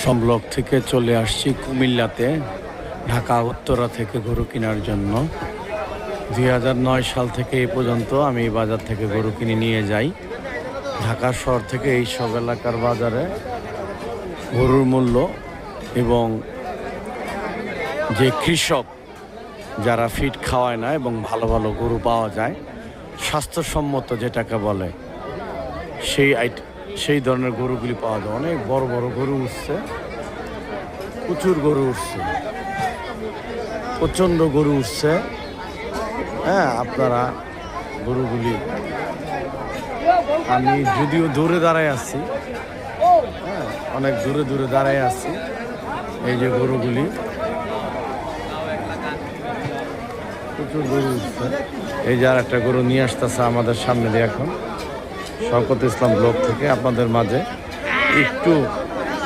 ইসলাম block থেকে চলে আসছি কুমিল্লাতে, ঢাকা উত্তরা থেকে গরু কেনার জন্য। 2009 সাল থেকে এই পর্যন্ত আমি এই বাজার থেকে গরু কিনে নিয়ে যাই। ঢাকা শহর থেকে এই সব এলাকার বাজারে গরুর মূল্য এবং যে কৃষক যারা ফিড খাওয়ায় না এবং ভালো ভালো গরু পাওয়া যায়, স্বাস্থ্যসম্মত যেটাকে বলে, সেই ধরনের গরুগুলি পাওয়া যায়। অনেক বড় বড় গরু উঠছে, প্রচুর গরু উঠছে, প্রচণ্ড গরু উঠছে। হ্যাঁ, আপনারা গরুগুলি, আমি যদিও দূরে দাঁড়ায় আছি, হ্যাঁ অনেক দূরে দূরে দাঁড়ায় আছি, এই যে গরুগুলি প্রচুর গরু উঠছে। এই যে আর একটা গরু নিয়ে আসতেছে আমাদের সামনে দিয়ে এখন শওকত ইসলাম ব্লক থেকে আপনাদের মাঝে একটু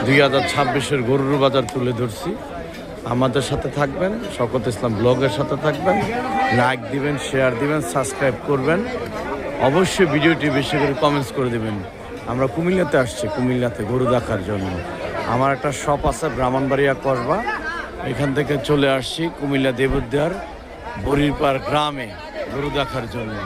2026-এর গরুর বাজার তুলে ধরছি। আমাদের সাথে থাকবেন, শওকত ইসলাম ব্লগের সাথে থাকবেন, লাইক দিবেন, শেয়ার দিবেন, সাবস্ক্রাইব করবেন, অবশ্যই ভিডিওটি বেশি করে কমেন্টস করে দেবেন। আমরা কুমিল্লাতে আসছি, কুমিল্লাতে গরু দেখার জন্য। আমার একটা শপ আছে ব্রাহ্মণবাড়িয়া কসবা, এখান থেকে চলে আসছি কুমিল্লা দেবুদ্দার বরিরপাড় গ্রামে গরু দেখার জন্য।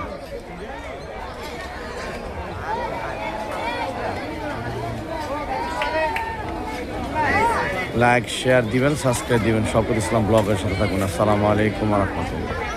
লাইক শেয়ার দিবেন, সাবস্ক্রাইব দিবেন, শওকত ইসলাম ব্লগের সাথে থাকুন। আসসালামু আলাইকুম ওয়া রাহমাতুল্লাহ।